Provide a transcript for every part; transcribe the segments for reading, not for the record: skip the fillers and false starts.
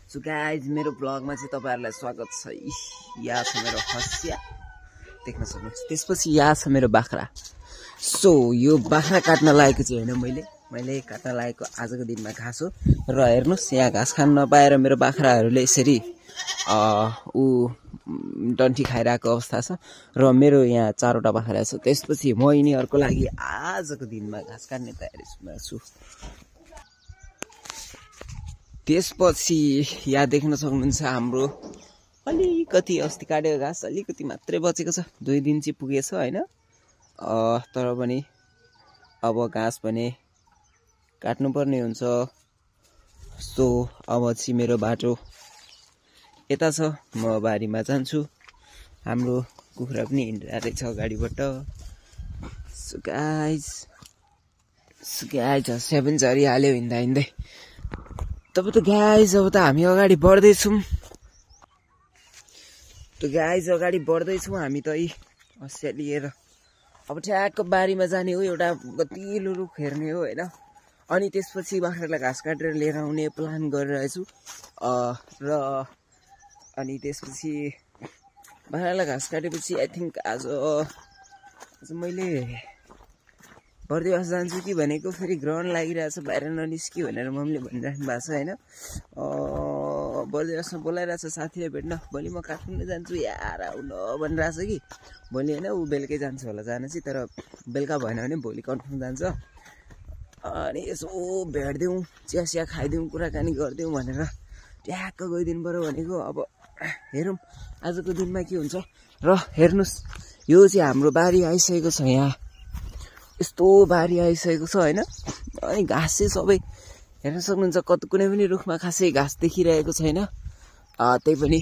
So guys मेरो ब्लगमा चाहिँ तपाईहरुलाई स्वागत छ। यहाँ छ मेरो हँसिया देख्न सक्नुहुन्छ। त्यसपछि यहाँ छ मेरो बाख्रा। सो यो बाख्रा काट्न लागेको चाहिँ हैन, मैले काट्न लागेको आजको दिनमा घाँस हो। र हेर्नुस् यहाँ घाँस खान नपाएर मेरो बाख्राहरूले यसरी डन्ठी खाइरहेको अवस्था छ। र मेरो यहाँ 4वटा बाख्रा छ। त्यसपछि म यिनीहरुको लागि आजको दिनमा घाँस काट्ने तयारीमा छु। त्यसपछि यहाँ देख्न सक्नुहुन्छ हाम्रो अलिकति अस्ति काटेको घाँस अलिकति मात्रै बचेको छ। 2 दिन चाहिँ पुगेछ हैन। तर पनि अब घाँस भने काट्नु पर्ने हुन्छ। सो अब चाहिँ मेरो बाटो यता छ, म बारीमा जान्छु। हाम्रो कुखुरा पनि हिँडिरहेको छ गाडीबाट। सो गाइज सेभेन झरिहाल्यो हिँड्दा हिँड्दै। तब त गाइज अब त हामी अगाडि बढ्दैछौँ। हामी त हँसिया लिएर अब ठ्याक्क बारीमा जाने हो। एउटा गतिलो रुख हेर्ने हो हैन। अनि त्यसपछि बाख्रालाई घाँस काटेर लिएर आउने प्लान गरिरहेछु। र अनि त्यसपछि बाख्रालाई घाँस काटेपछि आई थिंक आज मैले बर्दिवास जान्छु कि भनेको, फेरि ग्रहण लागिरहेछ बाहिर ननिस्कि भनेर मम्मीले भनिराख्नु भएको छ हैन। बर्दिवासमा बोलाइरहेछ साथीलाई भेट्न। भोलि म काठमाडौँ जान्छु यार आउन भनिरहेछ कि। भोलि हैन ऊ बेलुकै जान्छ होला जान चाहिँ, तर बेलुका भएन भने भोलि कन्फर्म जान्छ। अनि यसो भेट्दिउँ, चिया खाइदिउँ, कुराकानी गरिदिउँ भनेर ट्याक्क गइदिनु पर्यो भनेको। अब हेरौँ आजको दिनमा के हुन्छ। र हेर्नुस् यो चाहिँ हाम्रो बारी आइसकेको छ। यहाँ यस्तो बारी आइसकेको छ हैन। अनि घाँस चाहिँ सबै हेर्न सक्नुहुन्छ। कुनै पनि रुखमा खासै घाँस देखिरहेको छैन। त्यही पनि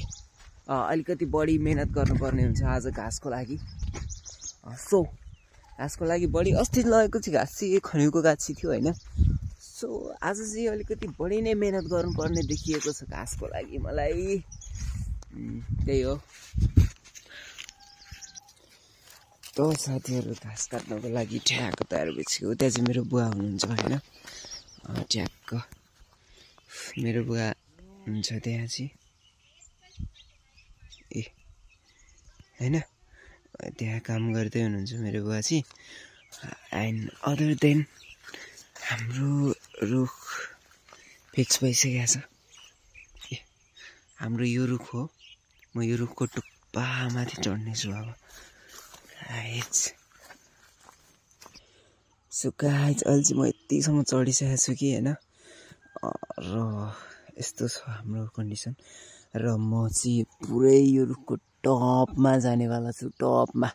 अलिकति बढी मेहनत गर्नुपर्ने हुन्छ आज घाँसको लागि। सो घाँसको लागि बढी अस्ति लगेको चाहिँ घाँस चाहिँ खनिउको गाछ थियो हैन। सो आज चाहिँ अलिकति बढी नै मेहनत गर्नुपर्ने देखिएको छ घाँसको लागि मलाई। त्यही हो। त साथीहरु घाँस काट्नको लागि ठ्याक्क तयार भइसक्यो। त्यहाँ चाहिँ मेरो बुवा हुनुहुन्छ हैन। ठ्याक्क मेरो बुवा हुन्छ त्यहाँ चाहिँ हैन। त्यहाँ काम गर्दै हुनुहुन्छ मेरो बुवा चाहिँ। एन्ड अदर देन हाम्रो रुख फिक्स भइसकेको छ। हाम्रो यो रुख हो। म यो रुखको टुप्पामाथि चढ्नेछु अब। सो गाइज अहिले चाहिँ म यतिसम्म चढिसकेको छु कि हैन। र यस्तो छ हाम्रो कन्डिसन। र म चाहिँ पुरै यो रुखको टपमा जानेवाला छु, टपमा।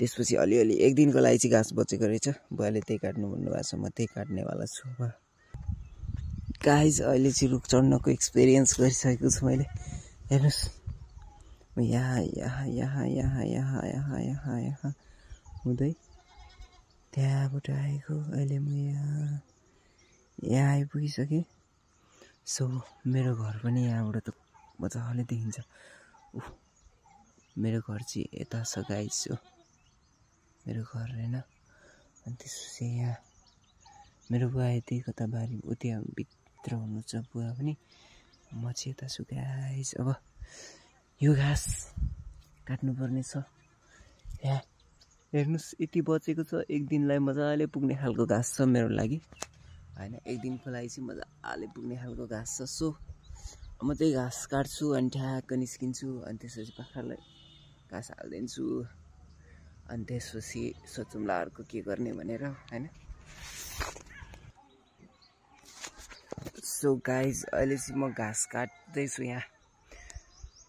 त्यसपछि अलिअलि एक दिनको लागि चाहिँ घाँस बचेको रहेछ। बुवाले त्यही काट्नु भन्नुभएको छ, म त्यही काट्नेवाला छु अब। गाइज अहिले चाहिँ रुख चढ्नको एक्सपिरियन्स गरिसकेको छु मैले। हेर्नुहोस् म यहाँ हुँदै त्यहाँबाट आएको। अहिले म यहाँ आइपुगिसकेँ। सो मेरो घर पनि यहाँबाट त मजाले देखिन्छ। मेरो घर चाहिँ यता छ गाइस। मेरो घर हैन। अनि त्यसपछि यहाँ मेरो बुवा यतै कता बारी उता भित्र हुनुहुन्छ बुवा पनि। म चाहिँ यता छु गाइस। अब यो घाँस काट्नुपर्ने छ। यहाँ हेर्नुस् यति बचेको छ। एक दिनलाई मजाले पुग्ने खालको घाँस छ मेरो लागि हैन। एक दिनको लागि चाहिँ मजाले पुग्ने खालको घाँस छ। सो म त्यही घाँस काट्छु अनि ठ्याक्क निस्किन्छु। अनि त्यसपछि बाख्रालाई घाँस हालिदिन्छु। अनि त्यसपछि सोचौँला अर्को के गर्ने भनेर हैन। सो गाइज अहिले चाहिँ म घाँस काट्दैछु यहाँ।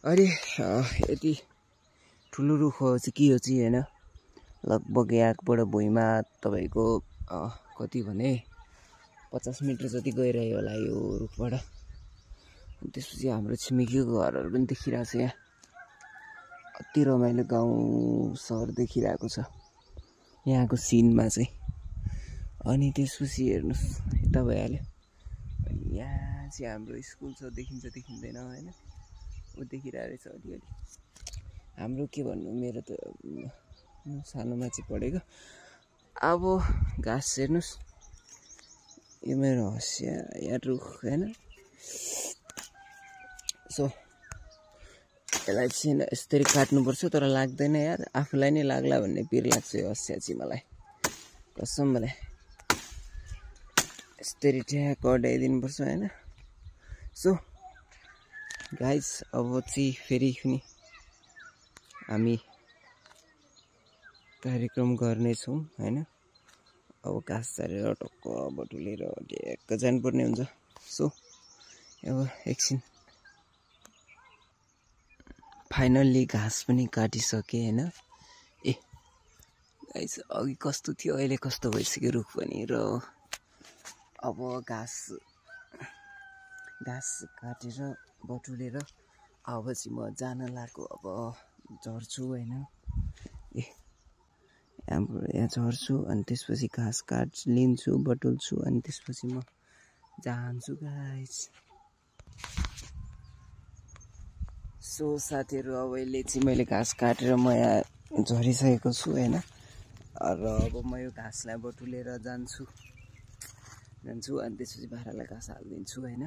अरे यति ठुलो रुख हो चाहिँ के हो चाहिँ हैन। लगभग यहाँबाट भुइँमा तपाईको कति भने 50 मिटर जति गइरह्यो होला यो रुखबाट। त्यसपछि हाम्रो छिमेकीको घरहरू पनि देखिरहेको छ। यहाँ अति रमाइलो गाउँ सहर देखिरहेको छ यहाँको सिनमा चाहिँ। अनि त्यसपछि हेर्नुस् यता भइहाल्यो। अनि यहाँ चाहिँ हाम्रो स्कुल छ, देखिन्छ देखिँदैन हैन। ऊ देखिरहेको रहेछ अलिअलि। हाम्रो के भन्नु, मेरो त सानोमा चाहिँ पढेको। अब घाँस हेर्नुस् यो मेरो हँसिया यहाँ रुख हैन। सो यसलाई चाहिँ यसरी काट्नुपर्छ तर लाग्दैन यार आफूलाई नै लाग्ला भन्ने पिर लाग्छ यो हँसिया चाहिँ मलाई कसम मलाई यसरी ठ्याक्क अड्याइदिनुपर्छ हैन सो गाइस अब चाहिँ फेरि पनि हामी कार्यक्रम गर्नेछौँ हैन अब घाँस छरेर टक्क बटुलेर ढ्याक्क जानुपर्ने हुन्छ सो अब एकछिन फाइनल्ली घाँस पनि काटिसके हैन ए गाइस अघि कस्तो थियो अहिले कस्तो भइसक्यो रुख पनि र अब घाँस काटेर बटुलेर अब चाहिँ म जान लागेको अब झर्छु हैन ए यहाँ झर्छु अनि त्यसपछि घाँस लिन्छु बटुल्छु अनि त्यसपछि म जान्छु गाइस सो साथीहरु अब अहिले चाहिँ मैले घाँस काटेर म यहाँ झरिसकेको छु हैन र अब म यो घाँसलाई बटुलेर जान्छु अनि त्यसपछि भारालाई घाँस हालिदिन्छु हैन